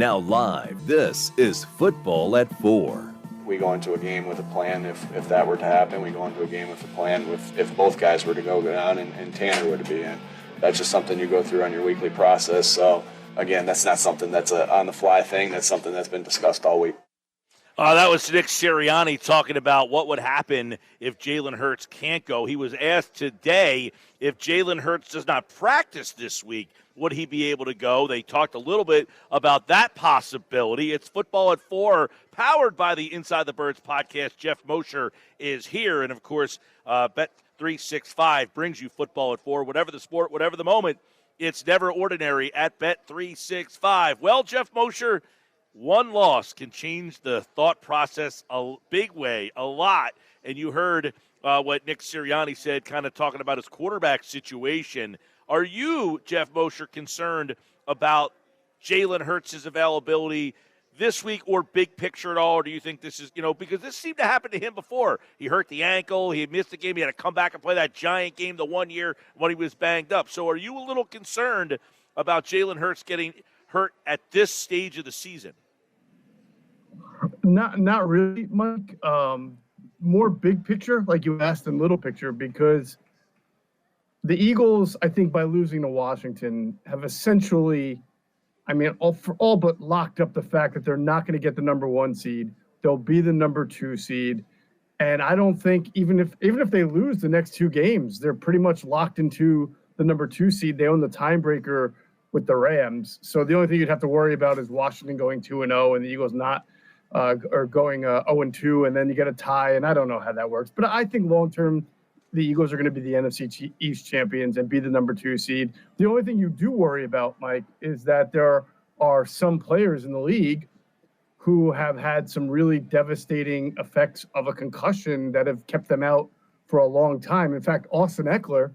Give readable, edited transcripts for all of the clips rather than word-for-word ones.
Now live, this is Football at 4. We go into a game with a plan if that were to happen. We go into a game with a plan if both guys were to go down and Tanner were to be in. That's just something you go through on your weekly process. So, again, that's not something that's a on-the-fly thing. That's something that's been discussed all week. That was Nick Sirianni talking about what would happen if Jalen Hurts can't go. He was asked today if Jalen Hurts does not practice this week, would he be able to go? They talked a little bit about that possibility. It's Football at 4, powered by the Inside the Birds podcast. Geoff Mosher is here. And, of course, Bet365 brings you Football at 4. Whatever the sport, whatever the moment, it's never ordinary at Bet365. Well, Geoff Mosher, one loss can change the thought process a big way, a lot. And you heard what Nick Sirianni said, kind of talking about his quarterback situation. Are you, Geoff Mosher, concerned about Jalen Hurts' availability this week or big picture at all? Or do you think this is, because this seemed to happen to him before. He hurt the ankle. He missed the game. He had to come back and play that giant game the one year when he was banged up. So are you a little concerned about Jalen Hurts getting hurt at this stage of the season? Not really, Mike. More big picture, like you asked, than little picture, because the Eagles, I think, by losing to Washington, have essentially, all but locked up the fact that they're not going to get the number 1 seed. They'll be the number 2 seed, and I don't think even if they lose the next 2 games, they're pretty much locked into the number 2 seed. They own the tiebreaker with the Rams, so the only thing you'd have to worry about is Washington going 2-0 and the Eagles not. Or going 0-2, and then you get a tie, and I don't know how that works. But I think long-term, the Eagles are going to be the NFC East champions and be the number 2 seed. The only thing you do worry about, Mike, is that there are some players in the league who have had some really devastating effects of a concussion that have kept them out for a long time. In fact, Austin Eckler,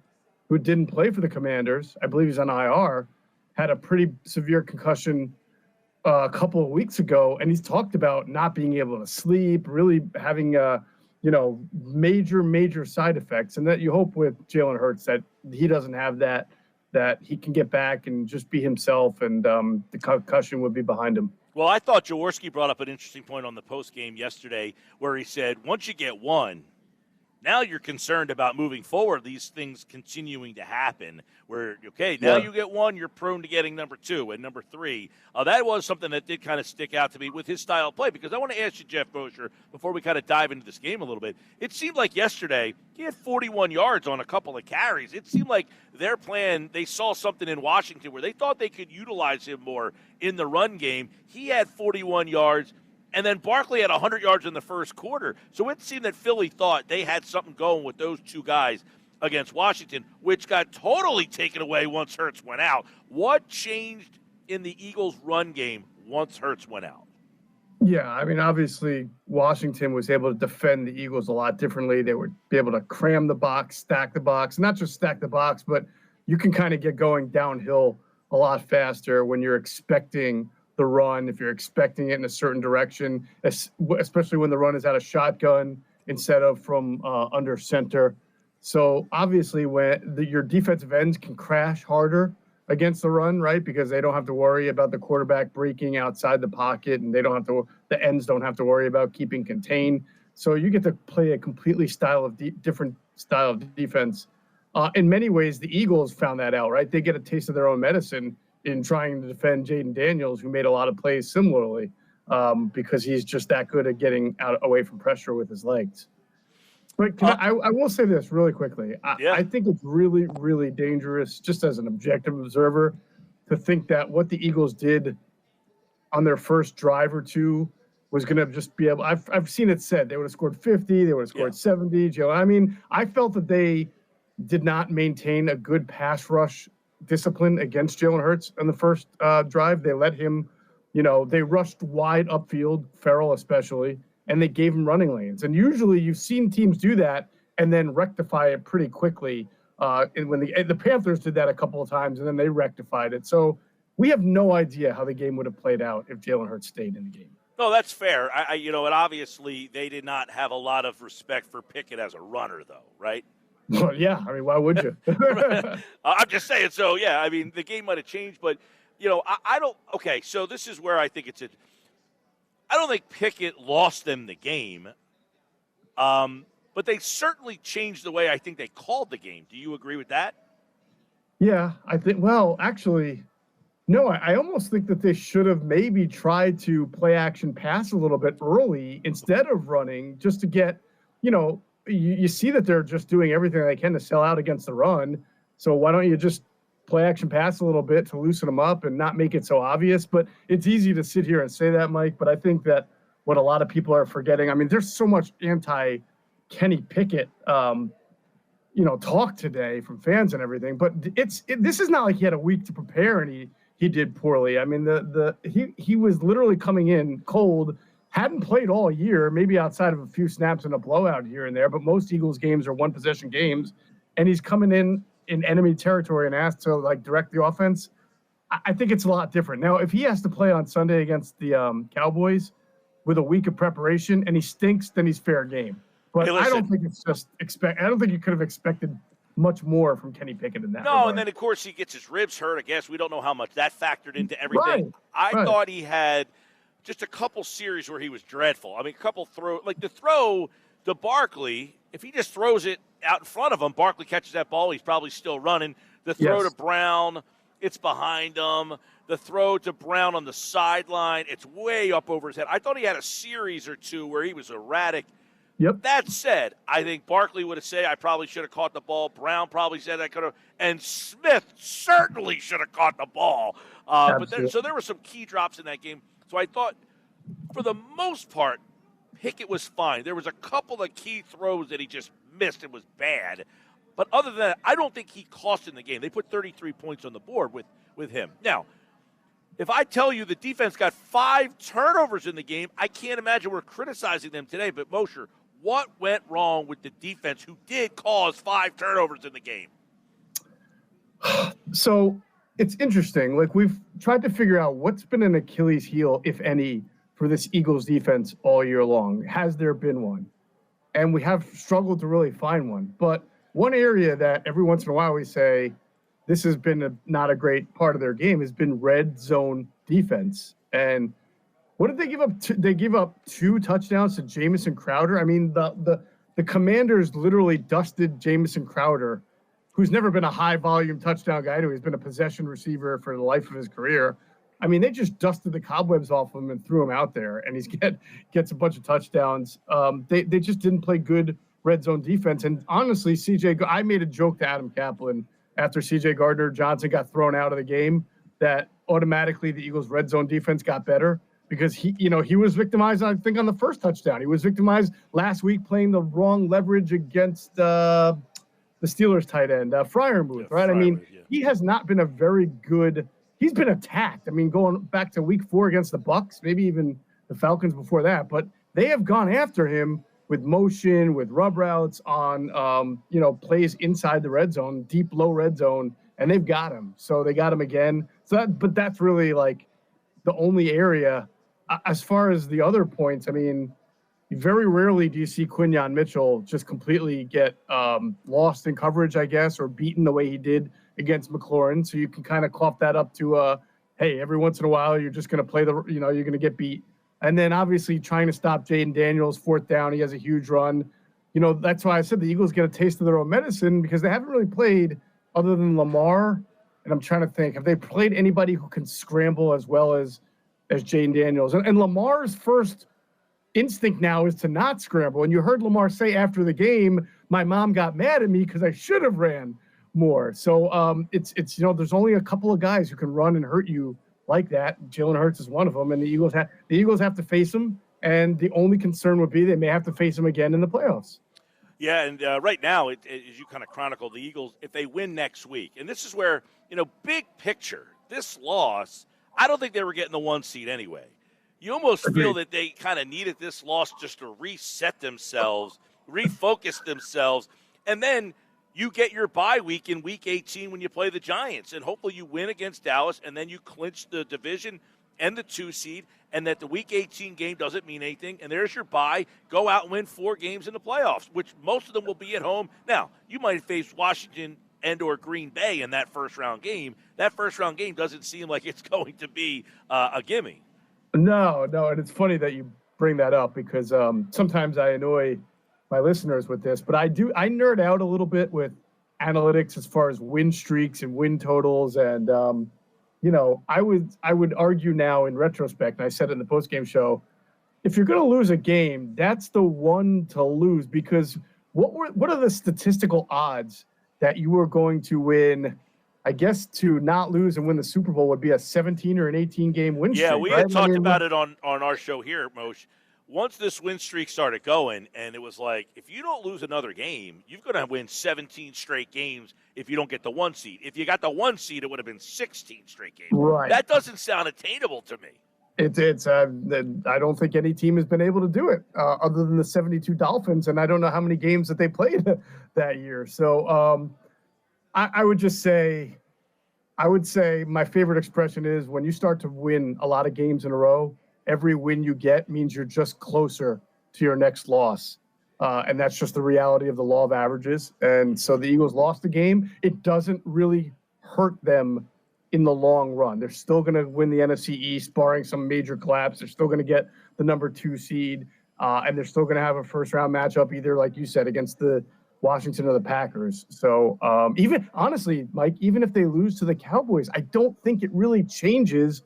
who didn't play for the Commanders, I believe he's on IR, had a pretty severe concussion a couple of weeks ago, and he's talked about not being able to sleep, really having major side effects, and that you hope with Jalen Hurts that he doesn't have that he can get back and just be himself, and the concussion would be behind him. Well, I thought Jaworski brought up an interesting point on the post game yesterday, where he said once you get one, now you're concerned about moving forward, these things continuing to happen where, you get one, you're prone to getting number 2 and number 3. That was something that did kind of stick out to me with his style of play, because I want to ask you, Geoff Mosher, before we kind of dive into this game a little bit, it seemed like yesterday he had 41 yards on a couple of carries. It seemed like their plan, they saw something in Washington where they thought they could utilize him more in the run game. He had 41 yards. And then Barkley had 100 yards in the first quarter. So it seemed that Philly thought they had something going with those 2 guys against Washington, which got totally taken away once Hurts went out. What changed in the Eagles' run game once Hurts went out? Yeah, obviously Washington was able to defend the Eagles a lot differently. They would be able to cram the box, stack the box, not just stack the box, but you can kind of get going downhill a lot faster when you're expecting the run, if you're expecting it in a certain direction, especially when the run is out of shotgun instead of from under center. So obviously when your defensive ends can crash harder against the run, right? Because they don't have to worry about the quarterback breaking outside the pocket, and the ends don't have to worry about keeping contained. So you get to play a completely different style of defense. In many ways, the Eagles found that out, right? They get a taste of their own medicine in trying to defend Jaden Daniels, who made a lot of plays similarly, because he's just that good at getting away from pressure with his legs. But I will say this really quickly. I think it's really, really dangerous, just as an objective observer, to think that what the Eagles did on their first drive or 2 was going to just be able – I've seen it said they would have scored 50, they would have scored 70. I felt that they did not maintain a good pass rush discipline against Jalen Hurts on the first drive. They let him, they rushed wide upfield, Ferrell especially, and they gave him running lanes. And usually you've seen teams do that and then rectify it pretty quickly. And when the Panthers did that a couple of times, and then they rectified it. So we have no idea how the game would have played out if Jalen Hurts stayed in the game. No, that's fair. And obviously they did not have a lot of respect for Pickett as a runner, though, right? Well, yeah. Why would you? I'm just saying. So, yeah, the game might have changed, but I don't – okay, so this is where I think I don't think Pickett lost them the game, but they certainly changed the way I think they called the game. Do you agree with that? Yeah, I think. Well, actually, no. I almost think that they should have maybe tried to play action pass a little bit early instead of running, just to get, you see that they're just doing everything they can to sell out against the run. So why don't you just play action pass a little bit to loosen them up and not make it so obvious? But it's easy to sit here and say that, Mike. But I think that what a lot of people are forgetting, I mean, there's so much anti-Kenny Pickett, talk today from fans and everything. But this is not like he had a week to prepare and he did poorly. I mean, he was literally coming in cold, hadn't played all year, maybe outside of a few snaps and a blowout here and there. But most Eagles games are one-possession games, and he's coming in enemy territory and asked to direct the offense. I think it's a lot different. Now, if he has to play on Sunday against the Cowboys with a week of preparation and he stinks, then he's fair game. But hey, I don't think it's just I don't think you could have expected much more from Kenny Pickett in that. No, regard. And then of course he gets his ribs hurt. I guess we don't know how much that factored into everything. I thought he had just a couple series where he was dreadful. I mean, a couple the throw to Barkley. If he just throws it out in front of him, Barkley catches that ball, he's probably still running. The throw to Brown, it's behind him. The throw to Brown on the sideline, it's way up over his head. I thought he had a series or two where he was erratic. Yep. That said, I think Barkley would have said, I probably should have caught the ball. Brown probably said I could have. And Smith certainly should have caught the ball. So there were some key drops in that game. So I thought, for the most part, Pickett was fine. There was a couple of key throws that he just missed and was bad. But other than that, I don't think he cost in the game. They put 33 points on the board with him. Now, if I tell you the defense got 5 turnovers in the game, I can't imagine we're criticizing them today. But, Mosher, what went wrong with the defense who did cause 5 turnovers in the game? So it's interesting. We've tried to figure out what's been an Achilles heel, if any, for this Eagles defense all year long. Has there been one? And we have struggled to really find one. But one area that every once in a while we say this has been not a great part of their game has been red zone defense. And what did they give up? They gave up 2 touchdowns to Jamison Crowder. I mean, the Commanders literally dusted Jamison Crowder, who's never been a high-volume touchdown guy. He's been a possession receiver for the life of his career. I mean, they just dusted the cobwebs off him and threw him out there, and he gets a bunch of touchdowns. They just didn't play good red zone defense. And honestly, I made a joke to Adam Kaplan after C.J. Gardner-Johnson got thrown out of the game that automatically the Eagles' red zone defense got better. Because he was victimized, I think, on the first touchdown. He was victimized last week playing the wrong leverage against the Steelers tight end, Freiermuth, right? I mean, he has not been a very good – he's been attacked. I mean, going back to week 4 against the Bucks, maybe even the Falcons before that. But they have gone after him with motion, with rub routes on, plays inside the red zone, deep, low red zone, and they've got him. So they got him again. But that's really, the only area – as far as the other points, I mean, very rarely do you see Quinyon Mitchell just completely get lost in coverage, I guess, or beaten the way he did against McLaurin. So you can kind of cough that up to, hey, every once in a while you're just going to play you're going to get beat. And then obviously trying to stop Jaden Daniels, 4th down, he has a huge run. That's why I said the Eagles get a taste of their own medicine because they haven't really played other than Lamar. And I'm trying to think, have they played anybody who can scramble as well as Jaden Daniels? And Lamar's first instinct now is to not scramble. And you heard Lamar say after the game, my mom got mad at me because I should have ran more. So it's there's only a couple of guys who can run and hurt you like that. Jalen Hurts is one of them, and the Eagles have to face him. And the only concern would be they may have to face him again in the playoffs. Yeah, and right now, as you kind of chronicle, the Eagles, if they win next week, and this is where, big picture, this loss, I don't think they were getting the 1 seed anyway. You almost feel that they kind of needed this loss just to reset themselves, refocus themselves, and then you get your bye week in Week 18 when you play the Giants, and hopefully you win against Dallas, and then you clinch the division and the 2 seed, and that the Week 18 game doesn't mean anything, and there's your bye. Go out and win 4 games in the playoffs, which most of them will be at home. Now, you might face Washington and or Green Bay in that first-round game, that first-round game doesn't seem like it's going to be a gimme. No, and it's funny that you bring that up because sometimes I annoy my listeners with this, but I nerd out a little bit with analytics as far as win streaks and win totals. And, I would argue now in retrospect, and I said it in the postgame show, if you're going to lose a game, that's the one to lose, because what are the statistical odds that you were going to win? I guess to not lose and win the Super Bowl would be a 17 or an 18 game win streak. Yeah, we had talked about it on our show here, Moshe. Once this win streak started going, and it was like, if you don't lose another game, you're going to win 17 straight games if you don't get the 1 seed. If you got the 1 seed, it would have been 16 straight games. Right. That doesn't sound attainable to me. It's I don't think any team has been able to do it other than the 72 Dolphins, and I don't know how many games that they played that year. So I would say my favorite expression is when you start to win a lot of games in a row, every win you get means you're just closer to your next loss. And that's just the reality of the law of averages. And so the Eagles lost the game. It doesn't really hurt them in the long run. They're still going to win the NFC East, barring some major collapse. They're still going to get the number 2 seed. And they're still going to have a first-round matchup, either, like you said, against the Washington or the Packers. So even honestly, Mike, even if they lose to the Cowboys, I don't think it really changes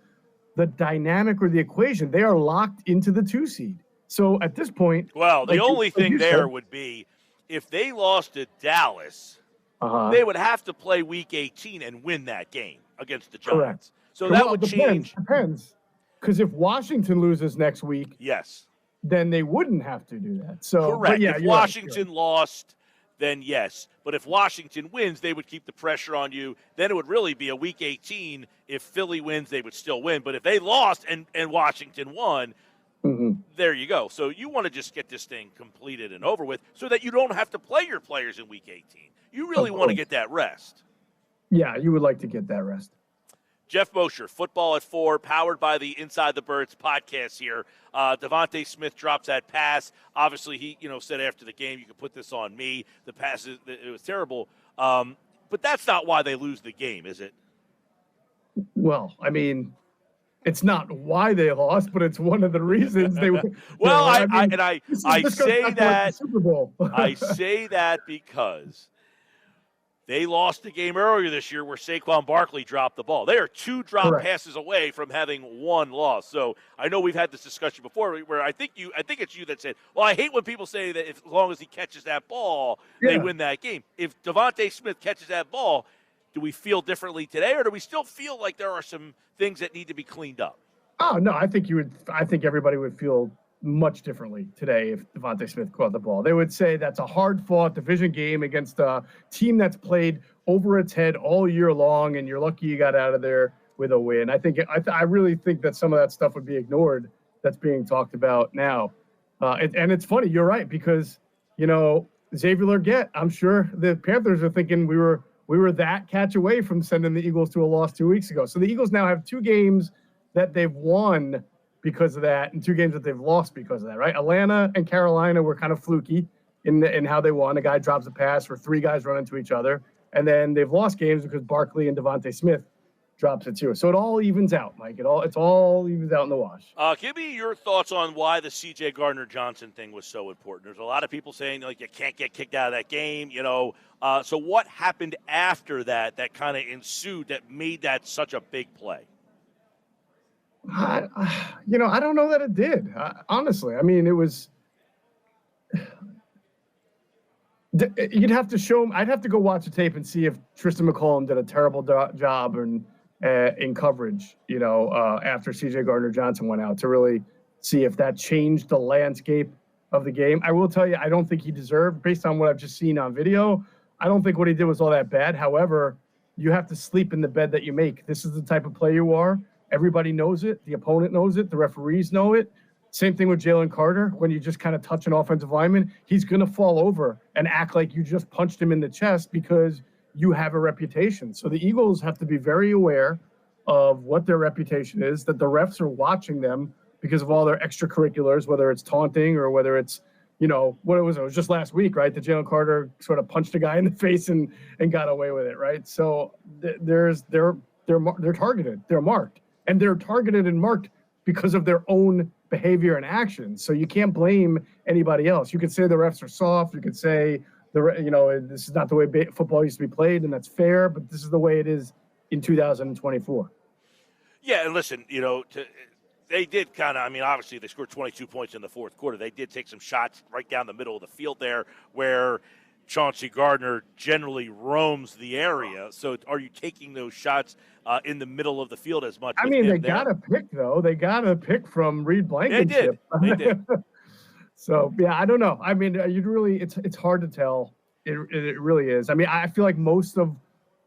the dynamic or the equation. They are locked into the 2 seed. So at this point, well, the only thing there would be if they lost to Dallas, they would have to play Week 18 and win that game against the Giants. Correct. So that would change. Depends. Because if Washington loses next week, yes, then they wouldn't have to do that. So correct. Yeah, if Washington lost, then yes. But if Washington wins, they would keep the pressure on you. Then it would really be a Week 18. If Philly wins, they would still win. But if they lost and Washington won, there you go. So you want to just get this thing completed and over with so that you don't have to play your players in Week 18. You really want to get that rest. Yeah, you would like to get that rest. Geoff Mosher, Football at 4, powered by the Inside the Birds podcast here. Devontae Smith drops that pass. Obviously, he said after the game, you could put this on me. The pass, it was terrible. But that's not why they lose the game, is it? Well, I mean, it's not why they lost, but it's one of the reasons they were. Well, I say that. Super Bowl. I say that because they lost the game earlier this year where Saquon Barkley dropped the ball. They are 2 drop passes away from having 1 loss. So I know we've had this discussion before where I think it's you that said, well, I hate when people say that as long as he catches that ball, they win that game. If Devontae Smith catches that ball, do we feel differently today, or do we still feel like there are some things that need to be cleaned up? Oh, no, I think everybody would feel much differently today if Devontae Smith caught the ball. They would say that's a hard-fought division game against a team that's played over its head all year long, and you're lucky you got out of there with a win. I really think that some of that stuff would be ignored that's being talked about now. And it's funny, you're right, because, Xavier Legette, I'm sure the Panthers are thinking we were that catch away from sending the Eagles to a loss 2 weeks ago. So the Eagles now have 2 games that they've won because of that, and 2 games that they've lost because of that, right? Atlanta and Carolina were kind of fluky in how they won. A guy drops a pass or 3 guys run into each other. And then they've lost games because Barkley and Devontae Smith drops it too. So it all evens out, Mike. It all evens out in the wash. Give me your thoughts on why the C.J. Gardner-Johnson thing was so important. There's a lot of people saying, you can't get kicked out of that game, So what happened after that kind of ensued that made that such a big play? I don't know that it did. Honestly, I mean, it was. You'd have to show him. I'd have to go watch the tape and see if Tristan McCollum did a terrible job in coverage. After C.J. Gardner-Johnson went out, to really see if that changed the landscape of the game. I will tell you, I don't think he deserved, based on what I've just seen on video. I don't think what he did was all that bad. However, you have to sleep in the bed that you make. This is the type of player you are. Everybody knows it. The opponent knows it. The referees know it. Same thing with Jalen Carter. When you just kind of touch an offensive lineman, he's going to fall over and act like you just punched him in the chest because you have a reputation. So the Eagles have to be very aware of what their reputation is, that the refs are watching them because of all their extracurriculars, whether it's taunting or whether it's, what it was just last week, right? That Jalen Carter sort of punched a guy in the face and got away with it, right? So they're targeted, they're marked, and they're targeted and marked because of their own behavior and actions. So you can't blame anybody else. You could say the refs are soft. You could say this is not the way football used to be played, and that's fair. But this is the way it is in 2024. Yeah, and listen, they did kind of, obviously they scored 22 points in the fourth quarter. They did take some shots right down the middle of the field there where Chauncey Gardner generally roams the area. So are you taking those shots in the middle of the field as much? They got to pick, though. They got to pick from Reed Blankenship. They did. So, yeah, I don't know. It's hard to tell. It really is. I feel like most of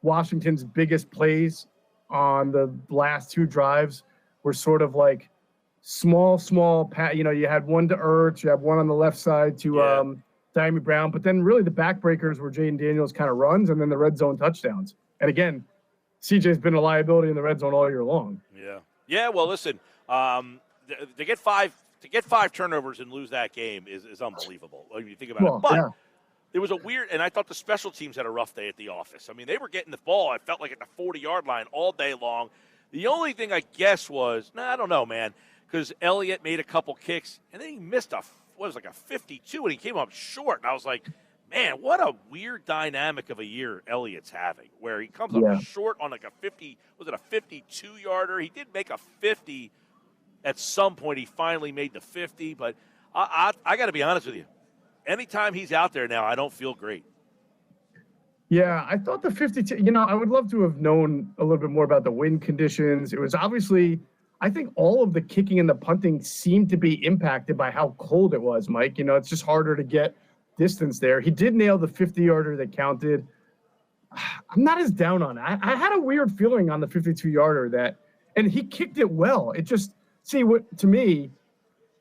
Washington's biggest plays on the last two drives were sort of like small you had one to Ertz, you had one on the left side to Diami Brown, but then really the backbreakers were Jaden Daniels kind of runs and then the red zone touchdowns. And again, CJ's been a liability in the red zone all year long. Yeah. Well, listen, to get five turnovers and lose that game is unbelievable. When you think about it, but it was and I thought the special teams had a rough day at the office. They were getting the ball, I felt like, at the 40-yard line all day long. The only thing I guess was, I don't know, man, because Elliott made a couple kicks, and then he missed a 52, and he came up short. And I was like, man, what a weird dynamic of a year Elliott's having, where he comes up short on like a 52-yarder? He did make a 50 at some point. He finally made the 50, but I got to be honest with you. Anytime he's out there now, I don't feel great. Yeah, I thought the 52, I would love to have known a little bit more about the wind conditions. It was obviously, I think all of the kicking and the punting seemed to be impacted by how cold it was, Mike. It's just harder to get distance there. He did nail the 50-yarder that counted. I'm not as down on it. I had a weird feeling on the 52-yarder and he kicked it well. It just, to me,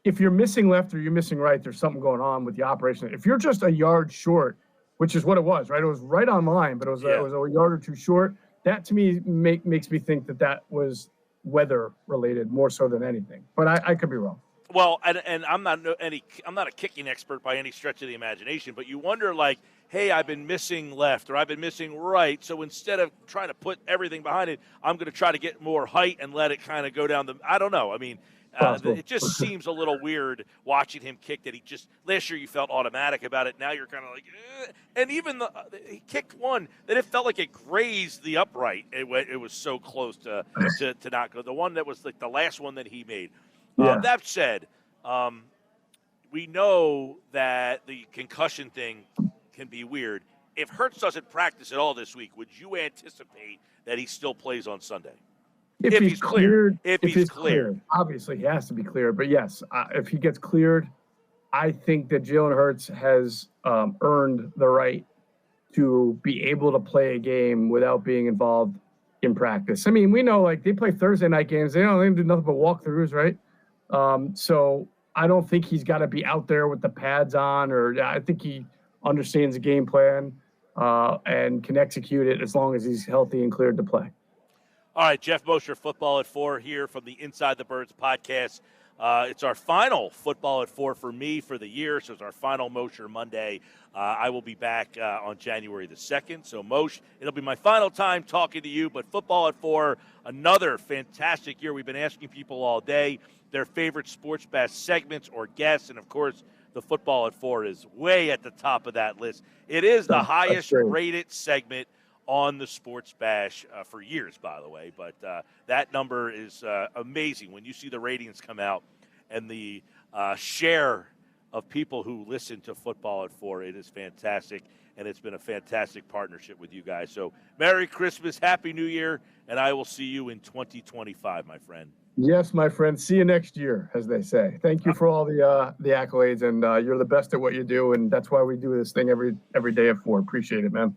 if you're missing left or you're missing right, there's something going on with the operation. If you're just a yard short, which is what it was, right? It was right on line, but it was a yard or two short. That to me makes me think that was weather related more so than anything. But I could be wrong. Well, and I'm not a kicking expert by any stretch of the imagination, but you wonder, like, hey, I've been missing left or I've been missing right, so instead of trying to put everything behind it, I'm going to try to get more height and let it kind of go down I don't know. It just seems a little weird watching him kick that last year you felt automatic about it. Now you're kind of like, and even he kicked one that it felt like it grazed the upright. It was so close to not go. The one that was like the last one that he made. That said, we know that the concussion thing can be weird. If Hurts doesn't practice at all this week, would you anticipate that he still plays on Sunday? If he's cleared, if he's cleared, obviously he has to be cleared. But yes, if he gets cleared, I think that Jalen Hurts has earned the right to be able to play a game without being involved in practice. We know, like, they play Thursday night games. They don't do nothing but walkthroughs, right? So I don't think he's got to be out there with the pads on, I think he understands the game plan and can execute it as long as he's healthy and cleared to play. All right, Geoff Mosher, Football at 4 here from the Inside the Birds podcast. It's our final Football at 4 for me for the year, so it's our final Mosher Monday. I will be back on January the 2nd. So, Moshe, it'll be my final time talking to you, but Football at 4, another fantastic year. We've been asking people all day their favorite Sports Bash segments or guests, and, of course, the Football at 4 is way at the top of that list. It is the highest rated segment on the Sports Bash for years, by the way. But that number is amazing when you see the ratings come out and the share of people who listen to Football at 4. It is fantastic, and it's been a fantastic partnership with you guys. So Merry Christmas, Happy New Year, and I will see you in 2025, my friend. Yes, my friend. See you next year, as they say. Thank you for all the accolades, and you're the best at what you do, and that's why we do this thing every day at 4. Appreciate it, man.